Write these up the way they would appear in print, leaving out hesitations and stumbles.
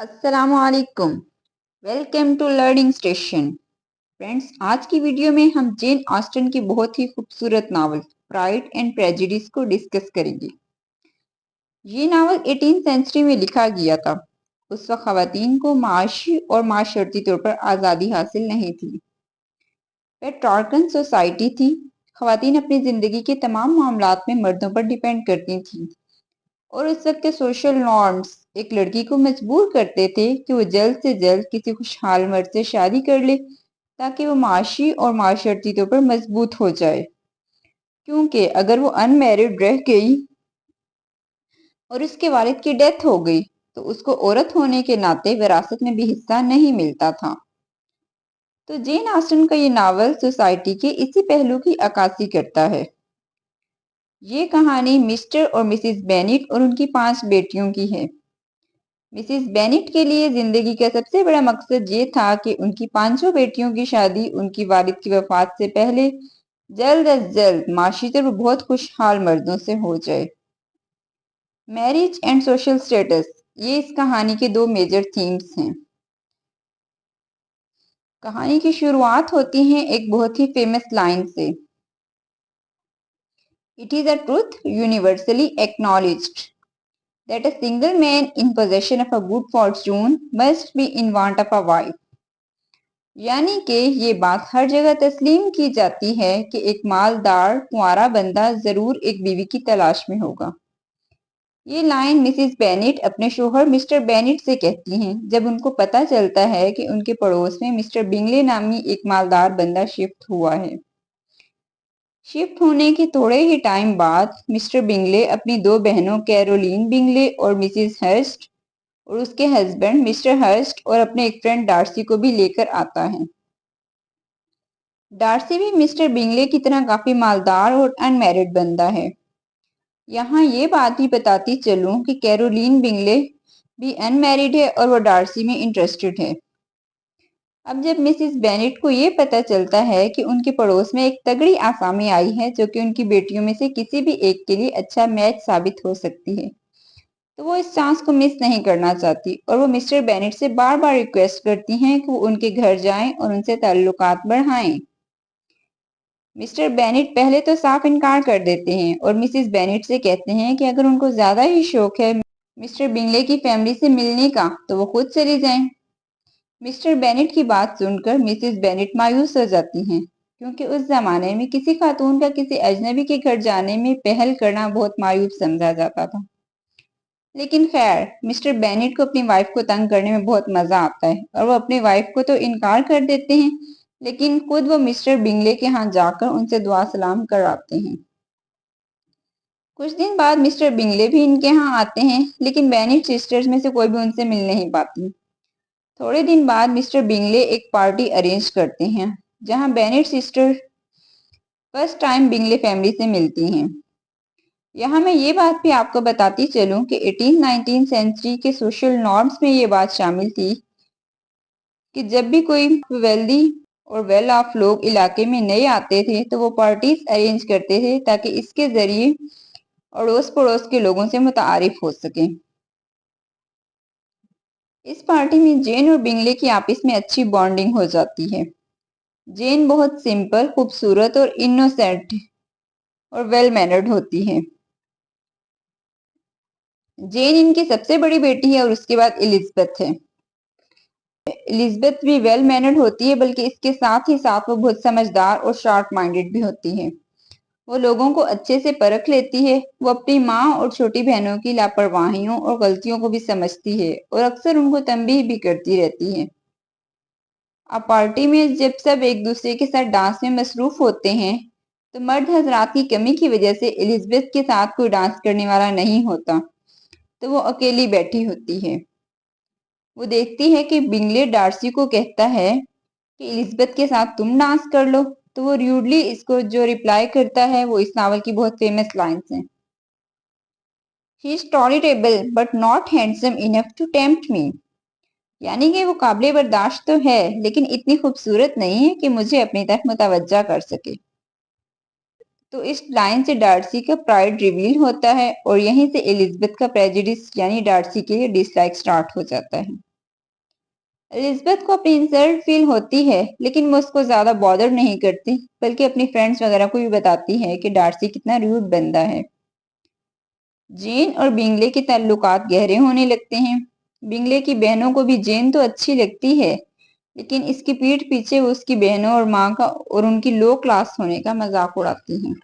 السلام علیکم، welcome to learning station. Friends, آج کی ویڈیو میں ہم جین آسٹن کی بہت ہی خوبصورت ناول پرائڈ اینڈ پریجڈس کو ڈسکس کریں گے۔ یہ ناول 18 سینچری میں لکھا گیا تھا۔ اس وقت خواتین کو معاشی اور معاشرتی طور پر آزادی حاصل نہیں تھی۔ پیٹرارکن سوسائٹی تھی۔ خواتین اپنی زندگی کے تمام معاملات میں مردوں پر ڈیپینڈ کرتی تھیں، اور اس وقت کے سوشل نارمز ایک لڑکی کو مجبور کرتے تھے کہ وہ جلد سے جلد کسی خوشحال مرد سے شادی کر لے تاکہ وہ معاشی اور معاشرتی طور پر مضبوط ہو جائے، کیونکہ اگر وہ ان میرڈ رہ گئی اور اس کے والد کی ڈیتھ ہو گئی تو اس کو عورت ہونے کے ناطے وراثت میں بھی حصہ نہیں ملتا تھا۔ تو جین آسٹن کا یہ ناول سوسائٹی کے اسی پہلو کی عکاسی کرتا ہے۔ یہ کہانی مسٹر اور مسز بینٹ اور ان کی 5 بیٹیوں کی ہے۔ مسز بینٹ کے لیے زندگی کا سب سے بڑا مقصد یہ تھا کہ ان کی 5 بیٹیوں کی شادی ان کی والد کی وفات سے پہلے جلد از جلد معاشی طور پر بہت خوشحال مردوں سے ہو جائے۔ میرج اینڈ سوشل سٹیٹس، یہ اس کہانی کے 2 میجر تھیمز ہیں۔ کہانی کی شروعات ہوتی ہیں ایک بہت ہی فیمس لائن سے: It is a truth universally acknowledged that a single man in possession of a good fortune must be in want of a wife. یعنی کہ یہ بات ہر جگہ تسلیم کی جاتی ہے کہ ایک مالدار کنوارا بندہ ضرور ایک بیوی کی تلاش میں ہوگا۔ یہ لائن مسز بینٹ اپنے شوہر مسٹر بینٹ سے کہتی ہیں جب ان کو پتہ چلتا ہے کہ ان کے پڑوس میں مسٹر بنگلے نامی ایک مالدار بندہ شفٹ ہوا ہے۔ شفٹ ہونے کے تھوڑے ہی ٹائم بعد مسٹر بنگلے اپنی 2 بہنوں کیرولین بنگلے اور مسز ہرسٹ اور اس کے ہسبینڈ مسٹر ہرسٹ اور اپنے ایک فرینڈ ڈارسی کو بھی لے کر آتا ہے۔ ڈارسی بھی مسٹر بنگلے کی طرح کافی مالدار اور ان میرڈ بندہ ہے۔ یہاں یہ بات بھی بتاتی چلوں کہ کیرولین بنگلے بھی ان میرڈ ہے اور وہ ڈارسی میں انٹرسٹڈ ہے۔ اب جب مسز بینٹ کو یہ پتہ چلتا ہے کہ ان کے پڑوس میں ایک تگڑی آسامی آئی ہے جو کہ ان کی بیٹیوں میں سے کسی بھی ایک کے لیے اچھا میچ ثابت ہو سکتی ہے، تو وہ اس چانس کو مس نہیں کرنا چاہتی اور وہ مسٹر بینٹ سے بار بار ریکویسٹ کرتی ہیں کہ وہ ان کے گھر جائیں اور ان سے تعلقات بڑھائیں۔ مسٹر بینٹ پہلے تو صاف انکار کر دیتے ہیں اور مسز بینٹ سے کہتے ہیں کہ اگر ان کو زیادہ ہی شوق ہے مسٹر بنگلے کی فیملی سے ملنے کا تو وہ خود چلی جائیں۔ مسٹر بینٹ کی بات سن کر مسز بینٹ مایوس ہو جاتی ہیں، کیونکہ اس زمانے میں کسی خاتون کا کسی اجنبی کے گھر جانے میں پہل کرنا بہت معیوب سمجھا جاتا تھا۔ لیکن خیر، مسٹر بینٹ کو اپنی وائف کو تنگ کرنے میں بہت مزہ آتا ہے اور وہ اپنی وائف کو تو انکار کر دیتے ہیں، لیکن خود وہ مسٹر بنگلے کے ہاں جا کر ان سے دعا سلام کراتے ہیں۔ کچھ دن بعد مسٹر بنگلے بھی ان کے ہاں آتے ہیں، لیکن بینٹ سسٹرز میں سے کوئی بھی ان سے مل نہیں پاتی۔ تھوڑے دن بعد مسٹر بنگلے ایک پارٹی ارینج کرتے ہیں جہاں بینٹ سسٹر فرسٹ ٹائم بنگلے فیملی سے ملتی ہیں۔ یہاں میں یہ بات بھی آپ کو بتاتی چلوں کہ 18-19 سینچری کے سوشل نارمز میں یہ بات شامل تھی کہ جب بھی کوئی ویلدی اور ویل آف لوگ علاقے میں نئے آتے تھے تو وہ پارٹیز ارینج کرتے تھے تاکہ اس کے ذریعے اڑوس پڑوس کے لوگوں سے متعارف ہو سکیں۔ اس پارٹی میں جین اور بنگلے کی آپس میں اچھی بانڈنگ ہو جاتی ہے۔ جین بہت سمپل، خوبصورت اور انوسینٹ اور ویل مینرڈ ہوتی ہے۔ جین ان کی سب سے بڑی بیٹی ہے اور اس کے بعد الزبتھ ہے۔ الزبتھ بھی ویل مینرڈ ہوتی ہے، بلکہ اس کے ساتھ ہی ساتھ وہ بہت سمجھدار اور شارپ مائنڈڈ بھی ہوتی ہے۔ وہ لوگوں کو اچھے سے پرکھ لیتی ہے۔ وہ اپنی ماں اور چھوٹی بہنوں کی لاپرواہیوں اور غلطیوں کو بھی سمجھتی ہے اور اکثر ان کو تنبیہ بھی کرتی رہتی ہے۔ اب پارٹی میں جب سب ایک دوسرے کے ساتھ ڈانس میں مصروف ہوتے ہیں تو مرد حضرات کی کمی کی وجہ سے الزبتھ کے ساتھ کوئی ڈانس کرنے والا نہیں ہوتا، تو وہ اکیلی بیٹھی ہوتی ہے۔ وہ دیکھتی ہے کہ بنگلے ڈارسی کو کہتا ہے کہ الزبتھ کے ساتھ تم ڈانس کر لو، تو وہ ریوڈلی اس کو جو ریپلائی کرتا ہے وہ اس ناول کی بہت فیمس لائنز ہیں: He is tolerable but not handsome enough to tempt me. یعنی کہ وہ قابل برداشت تو ہے لیکن اتنی خوبصورت نہیں ہے کہ مجھے اپنی طرف متوجہ کر سکے۔ تو اس لائن سے ڈارسی کا پرائڈ ریویل ہوتا ہے اور یہیں سے الزبتھ کا پریجڈس یعنی ڈارسی کے لیے ڈس لائک سٹارٹ ہو جاتا ہے۔ الزبتھ کو اپنی انسلٹ فیل ہوتی ہے لیکن وہ اس کو زیادہ بادر نہیں کرتی بلکہ اپنی فرینڈز وغیرہ کو بھی بتاتی ہے کہ ڈارسی کتنا ریوڈ بندہ ہے۔ جین اور بنگلے کے تعلقات گہرے ہونے لگتے ہیں۔ بنگلے کی بہنوں کو بھی جین تو اچھی لگتی ہے لیکن اس کی پیٹھ پیچھے وہ اس کی بہنوں اور ماں کا اور ان کی لو کلاس ہونے کا مذاق اڑاتی ہیں۔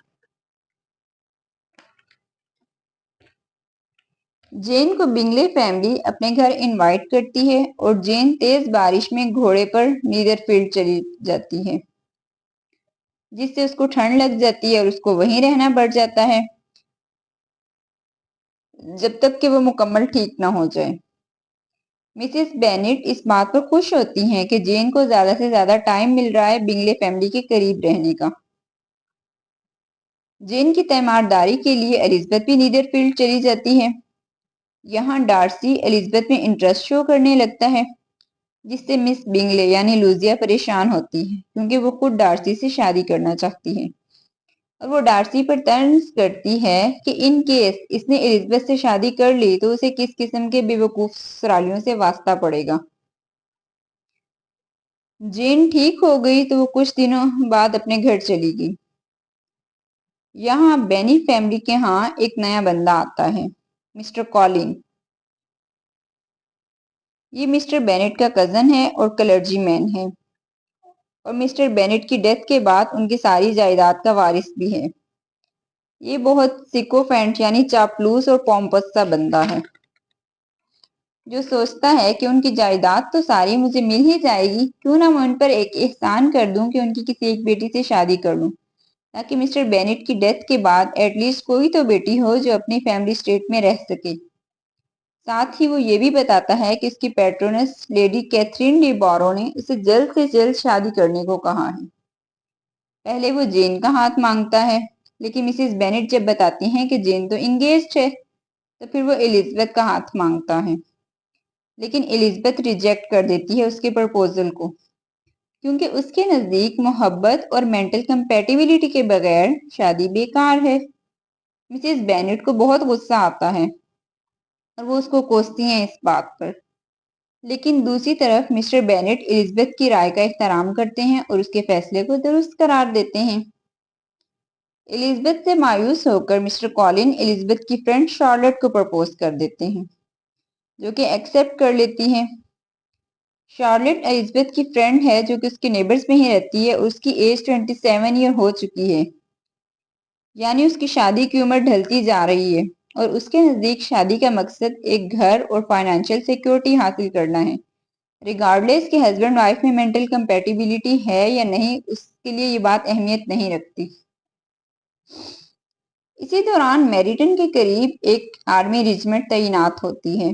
جین کو بنگلے فیملی اپنے گھر انوائٹ کرتی ہے اور جین تیز بارش میں گھوڑے پر نیدر فیلڈ چلی جاتی ہے جس سے اس کو ٹھنڈ لگ جاتی ہے اور اس کو وہیں رہنا پڑ جاتا ہے جب تک کہ وہ مکمل ٹھیک نہ ہو جائے۔ مسز بینٹ اس بات پر خوش ہوتی ہیں کہ جین کو زیادہ سے زیادہ ٹائم مل رہا ہے بنگلے فیملی کے قریب رہنے کا۔ جین کی تیمارداری کے لیے الزبتھ بھی نیدر فیلڈ چلی جاتی ہے۔ یہاں ڈارسی الزبتھ میں انٹرسٹ شو کرنے لگتا ہے جس سے مس بنگلے یعنی لوزیا پریشان ہوتی ہے کیونکہ وہ خود ڈارسی سے شادی کرنا چاہتی ہے اور وہ ڈارسی پر طنز کرتی ہے کہ ان کیس اس نے الزبتھ سے شادی کر لی تو اسے کس قسم کے بے وقوف سسرالیوں سے واسطہ پڑے گا۔ جین ٹھیک ہو گئی تو وہ کچھ دنوں بعد اپنے گھر چلی گئی۔ یہاں بینی فیملی کے ہاں ایک نیا بندہ آتا ہے، مسٹر کالن۔ یہ مسٹر بینٹ کا کزن ہے اور کلرجی مین ہے اور مسٹر بینٹ کی ڈیتھ کے بعد ان کی ساری جائیداد کا وارث بھی ہے۔ یہ بہت سکوفینٹ یعنی چاپلوس اور پومپس سا بندہ ہے جو سوچتا ہے کہ ان کی جائیداد تو ساری مجھے مل ہی جائے گی، کیوں نہ میں ان پر ایک احسان کر دوں کہ ان کی کسی ایک بیٹی سے شادی کر لوں تاکہ مسٹر بینٹ کی ڈیتھ کے بعد ایٹ لیسٹ کوئی تو بیٹی ہو جو اپنی فیملی اسٹیٹ میں رہ سکے۔ ساتھ ہی وہ یہ بھی بتاتا ہے کہ اس کی پیٹرونس لیڈی کیتھرین ڈی بارو نے اسے جلد سے جلد شادی کرنے کو کہا ہے۔ پہلے وہ جین کا ہاتھ مانگتا ہے لیکن مسز بینٹ جب بتاتی ہیں کہ جین تو انگیجڈ ہے تو پھر وہ الزبتھ کا ہاتھ مانگتا ہے لیکن الزبتھ ریجیکٹ کر دیتی ہے اس کے پرپوزل کو کیونکہ اس کے نزدیک محبت اور مینٹل کمپیٹیبلٹی کے بغیر شادی بیکار ہے۔ مسز بینٹ کو بہت غصہ آتا ہے اور وہ اس کو کوستی ہیں اس بات پر، لیکن دوسری طرف مسٹر بینٹ الزبتھ کی رائے کا احترام کرتے ہیں اور اس کے فیصلے کو درست قرار دیتے ہیں۔ الزبتھ سے مایوس ہو کر مسٹر کالن الزبتھ کی فرینڈ شارلٹ کو پرپوز کر دیتے ہیں جو کہ ایکسپٹ کر لیتی ہے۔ شارلٹ الزبتھ کی فرینڈ ہے جو کہ اس کے نیبرز میں ہی رہتی ہے اور اس کی ایج 27 ایئر ہو چکی ہے، یعنی اس کی شادی کی عمر ڈھلتی جا رہی ہے اور اس کے نزدیک شادی کا مقصد ایک گھر اور فائنینشیل سیکیورٹی حاصل کرنا ہے، ریگارڈلیس کہ ہسبینڈ وائف میں مینٹل کمپیٹیبلٹی ہے یا نہیں، اس کے لیے یہ بات اہمیت نہیں رکھتی۔ اسی دوران میریٹن کے قریب ایک آرمی ریجمنٹ تعینات ہوتی ہے۔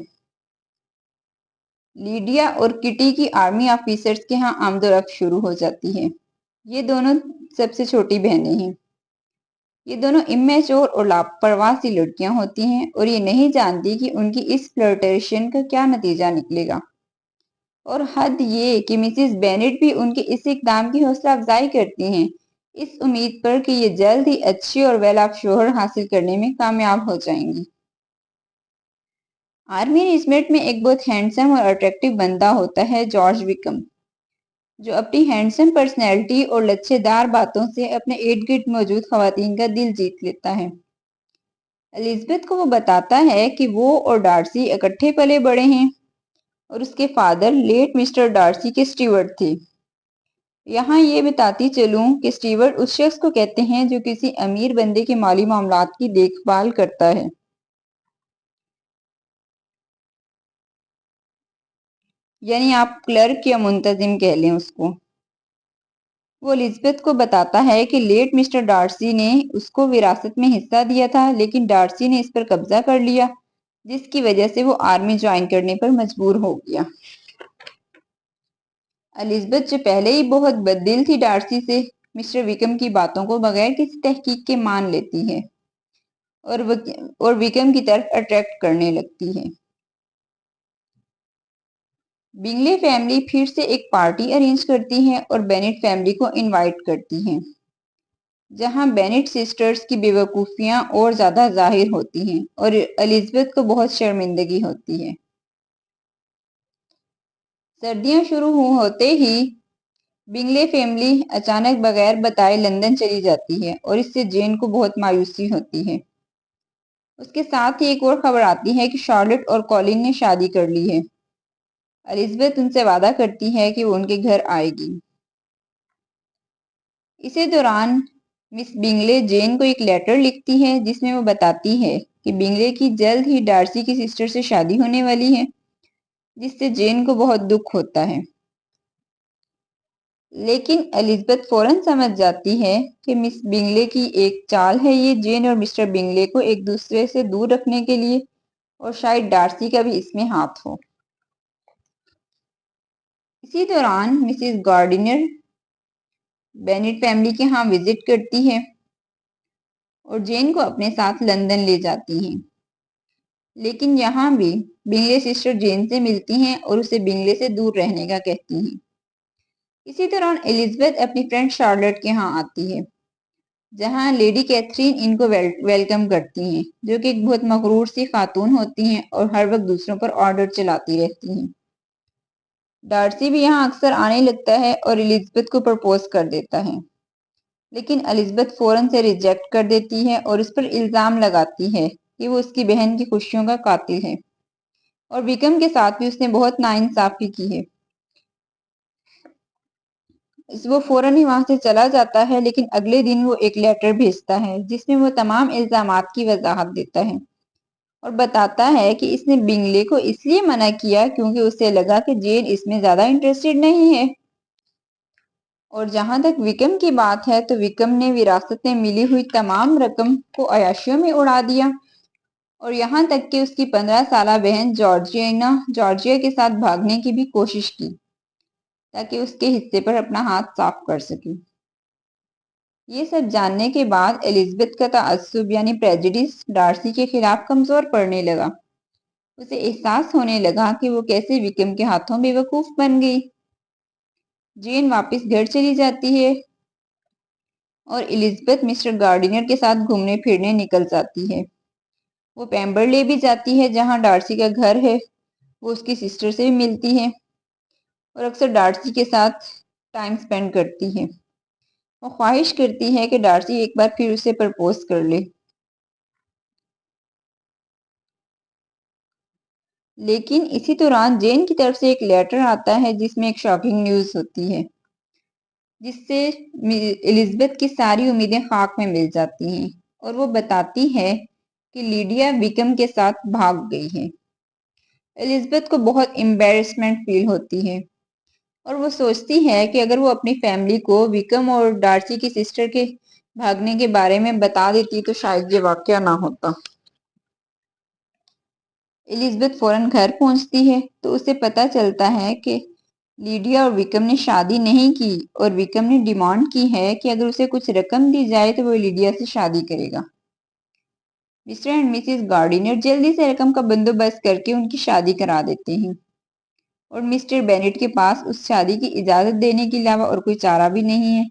لیڈیا اور کٹی کی آرمی آفیسرز کے ہاں آمد و رفت شروع ہو جاتی ہے۔ یہ دونوں سب سے چھوٹی بہنیں ہیں۔ یہ دونوں امیچور اور لاپرواہ سی لڑکیاں ہوتی ہیں اور یہ نہیں جانتی کہ ان کی اس فلرٹیشن کا کیا نتیجہ نکلے گا، اور حد یہ کہ مسز بینٹ بھی ان کے اس اقدام کی حوصلہ افزائی کرتی ہیں اس امید پر کہ یہ جلد ہی اچھی اور ویل آف شوہر حاصل کرنے میں کامیاب ہو جائیں گی۔ آرمی ریجمنٹ میں ایک بہت ہینڈسم اور اٹریکٹیو بندہ ہوتا ہے، جارج وکم، جو اپنی ہینڈسم پرسنالٹی اور لچھے دار باتوں سے اپنے ارد گرد موجود خواتین کا دل جیت لیتا ہے۔ الزبتھ کو وہ بتاتا ہے کہ وہ اور ڈارسی اکٹھے پلے بڑے ہیں اور اس کے فادر لیٹ مسٹر ڈارسی کے سٹیورڈ تھے۔ یہاں یہ بتاتی چلوں کہ سٹیورڈ اس شخص کو کہتے ہیں جو کسی امیر بندے کے مالی معاملات کی دیکھ بھال کرتا ہے۔ یعنی آپ کلرک یا منتظم کہہ لیں اس کو۔ وہ الزبتھ کو بتاتا ہے کہ لیٹ مسٹر ڈارسی نے اس کو وراثت میں حصہ دیا تھا لیکن ڈارسی نے اس پر قبضہ کر لیا جس کی وجہ سے وہ آرمی جوائن کرنے پر مجبور ہو گیا۔ الزبتھ جو پہلے ہی بہت بددل تھی ڈارسی سے، مسٹر وکم کی باتوں کو بغیر کسی تحقیق کے مان لیتی ہے اور وکم کی طرف اٹریکٹ کرنے لگتی ہے۔ بنگلے فیملی پھر سے ایک پارٹی ارینج کرتی ہے اور بینٹ فیملی کو انوائٹ کرتی ہے جہاں بینٹ سسٹرز کی بے وقوفیاں اور زیادہ ظاہر ہوتی ہیں اور الزبتھ کو بہت شرمندگی ہوتی ہے۔ سردیاں شروع ہوتے ہی بنگلے فیملی اچانک بغیر بتائے لندن چلی جاتی ہے اور اس سے جین کو بہت مایوسی ہوتی ہے۔ اس کے ساتھ ہی ایک اور خبر آتی ہے کہ شارلٹ اور کولن نے شادی کر لی ہے۔ الزبتھ ان سے وعدہ کرتی ہے کہ وہ ان کے گھر آئے گی۔ اسی دوران مس بنگلے جین کو ایک لیٹر لکھتی ہے جس میں وہ بتاتی ہے کہ بنگلے کی جلد ہی ڈارسی کی سسٹر سے شادی ہونے والی ہے، جس سے جین کو بہت دکھ ہوتا ہے۔ لیکن الزبتھ فوراً سمجھ جاتی ہے کہ مس بنگلے کی ایک چال ہے، یہ جین اور مسٹر بنگلے کو ایک دوسرے سے دور رکھنے کے لیے، اور شاید ڈارسی کا بھی اس میں ہاتھ ہو۔ اسی دوران مسز گارڈینر بینٹ فیملی کے ہاں وزٹ کرتی ہے اور جین کو اپنے ساتھ لندن لے جاتی ہیں، لیکن یہاں بھی بنگلے سسٹر جین سے ملتی ہیں اور اسے بنگلے سے دور رہنے کا کہتی ہیں۔ اسی دوران الزبتھ اپنی فرینڈ شارلٹ کے ہاں آتی ہے، جہاں لیڈی کیتھرین ان کو ویلکم کرتی ہیں، جو کہ ایک بہت مغرور سی خاتون ہوتی ہیں اور ہر وقت دوسروں پر آرڈر چلاتی رہتی ہیں۔ ڈارسی بھی یہاں اکثر آنے لگتا ہے اور الزبتھ کو پرپوز کر دیتا ہے، لیکن الزبتھ فوراً سے ریجیکٹ کر دیتی ہے اور اس پر الزام لگاتی ہے کہ وہ اس کی بہن کی خوشیوں کا قاتل ہے، اور وکم کے ساتھ بھی اس نے بہت ناانصافی کی ہے۔ وہ فوراً ہی وہاں سے چلا جاتا ہے، لیکن اگلے دن وہ ایک لیٹر بھیجتا ہے جس میں وہ تمام الزامات کی وضاحت دیتا ہے اور بتاتا ہے کہ اس نے بنگلے کو اس لیے منع کیا کیونکہ اسے لگا کہ جین اس میں زیادہ انٹرسٹڈ نہیں ہے۔ اور جہاں تک وکم کی بات ہے تو وکم نے وراثت میں ملی ہوئی تمام رقم کو عیاشیوں میں اڑا دیا، اور یہاں تک کہ اس کی 15 سالہ بہن جارجیا کے ساتھ بھاگنے کی بھی کوشش کی تاکہ اس کے حصے پر اپنا ہاتھ صاف کر سکے۔ یہ سب جاننے کے بعد الزبتھ کا تعصب یعنی پریجڈس ڈارسی کے خلاف کمزور پڑنے لگا۔ اسے احساس ہونے لگا کہ وہ کیسے وکم کے ہاتھوں بے وقوف بن گئی۔ جین واپس گھر چلی جاتی ہے اور الزبتھ مسٹر گارڈینر کے ساتھ گھومنے پھرنے نکل جاتی ہے۔ وہ پیمبرلے بھی جاتی ہے جہاں ڈارسی کا گھر ہے، وہ اس کی سسٹر سے بھی ملتی ہے اور اکثر ڈارسی کے ساتھ ٹائم سپینڈ کرتی ہے۔ وہ خواہش کرتی ہے کہ ڈارسی ایک بار پھر اسے پرپوز کر لے، لیکن اسی دوران جین کی طرف سے ایک لیٹر آتا ہے جس میں ایک شاکنگ نیوز ہوتی ہے، جس سے الزبتھ کی ساری امیدیں خاک میں مل جاتی ہیں اور وہ بتاتی ہے کہ لیڈیا وکم کے ساتھ بھاگ گئی ہے۔ الزبتھ کو بہت امبیرسمنٹ فیل ہوتی ہے اور وہ سوچتی ہے کہ اگر وہ اپنی فیملی کو وکم اور ڈارسی کی سسٹر کے بھاگنے کے بارے میں بتا دیتی تو شاید یہ واقعہ نہ ہوتا۔ الزبتھ فوراً گھر پہنچتی ہے تو اسے پتہ چلتا ہے کہ لیڈیا اور وکم نے شادی نہیں کی، اور وکم نے ڈیمانڈ کی ہے کہ اگر اسے کچھ رقم دی جائے تو وہ لیڈیا سے شادی کرے گا۔ مسٹر اینڈ مسز گارڈینر جلدی سے رقم کا بندوبست کر کے ان کی شادی کرا دیتے ہیں، اور مسٹر بینٹ کے پاس اس شادی کی اجازت دینے کے علاوہ اور کوئی چارہ بھی نہیں ہے۔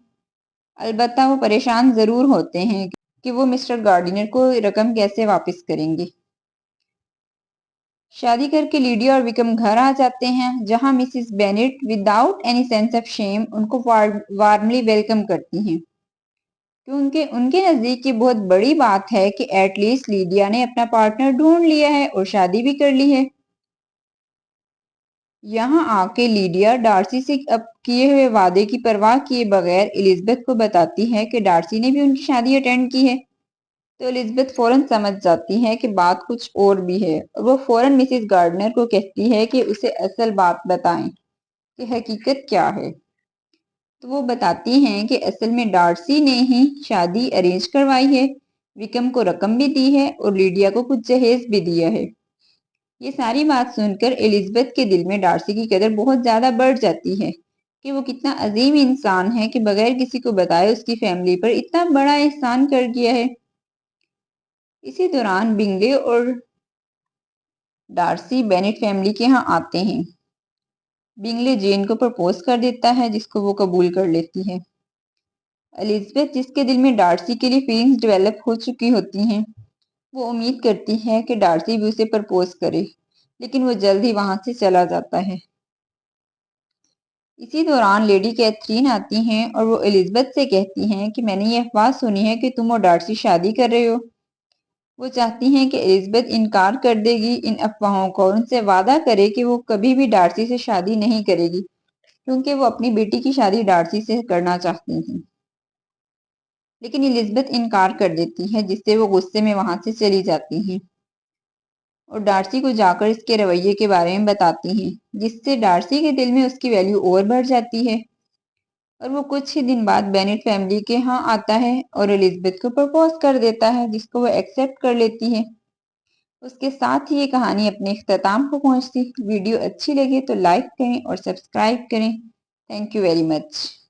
البتہ وہ پریشان ضرور ہوتے ہیں کہ وہ مسٹر گارڈینر کو رقم کیسے واپس کریں گے۔ شادی کر کے لیڈیا اور وکم گھر آ جاتے ہیں، جہاں Mrs Bennet without any sense of shame ان کو وارملی ویلکم کرتی ہیں، کیونکہ ان کے نزدیک یہ بہت بڑی بات ہے کہ ایٹ لیسٹ لیڈیا نے اپنا پارٹنر ڈھونڈ لیا ہے اور شادی بھی کر لی ہے۔ یہاں آ کے لیڈیا ڈارسی سے اب کیے ہوئے وعدے کی پرواہ کیے بغیر الزبتھ کو بتاتی ہے کہ ڈارسی نے بھی ان کی شادی اٹینڈ کی ہے، تو الزبتھ فوراً سمجھ جاتی ہے کہ بات کچھ اور بھی ہے، اور وہ فوراً مسز گارڈنر کو کہتی ہے کہ اسے اصل بات بتائیں کہ حقیقت کیا ہے۔ تو وہ بتاتی ہیں کہ اصل میں ڈارسی نے ہی شادی ارینج کروائی ہے، وکم کو رقم بھی دی ہے اور لیڈیا کو کچھ جہیز بھی دیا ہے۔ یہ ساری بات سن کر الزبتھ کے دل میں ڈارسی کی قدر بہت زیادہ بڑھ جاتی ہے کہ وہ کتنا عظیم انسان ہے کہ بغیر کسی کو بتائے اس کی فیملی پر اتنا بڑا احسان کر گیا ہے۔ اسی دوران بنگلے اور ڈارسی بینٹ فیملی کے ہاں آتے ہیں۔ بنگلے جین کو پرپوز کر دیتا ہے جس کو وہ قبول کر لیتی ہے۔ الزبتھ جس کے دل میں ڈارسی کے لیے فیلنگز ڈیولپ ہو چکی ہوتی ہیں، وہ امید کرتی ہے کہ ڈارسی بھی اسے پرپوز کرے، لیکن وہ جلد ہی وہاں سے چلا جاتا ہے۔ اسی دوران لیڈی کیتھرین آتی ہیں اور وہ الزبتھ سے کہتی ہیں کہ میں نے یہ افواہ سنی ہے کہ تم اور ڈارسی شادی کر رہے ہو۔ وہ چاہتی ہیں کہ الزبتھ انکار کر دے گی ان افواہوں کو اور ان سے وعدہ کرے کہ وہ کبھی بھی ڈارسی سے شادی نہیں کرے گی کیونکہ وہ اپنی بیٹی کی شادی ڈارسی سے کرنا چاہتی ہیں۔ لیکن الزبتھ انکار کر دیتی ہے جس سے وہ غصے میں وہاں سے چلی جاتی ہیں اور ڈارسی کو جا کر اس کے رویے کے بارے میں بتاتی ہیں جس سے ڈارسی کے دل میں اس کی ویلیو اور بڑھ جاتی ہے اور وہ کچھ ہی دن بعد بینٹ فیملی کے ہاں آتا ہے اور الزبتھ کو پرپوز کر دیتا ہے جس کو وہ ایکسیپٹ کر لیتی ہے۔ اس کے ساتھ ہی یہ کہانی اپنے اختتام کو پہنچتی۔ ویڈیو اچھی لگے تو لائک کریں اور سبسکرائب کریں۔ Thank you very much.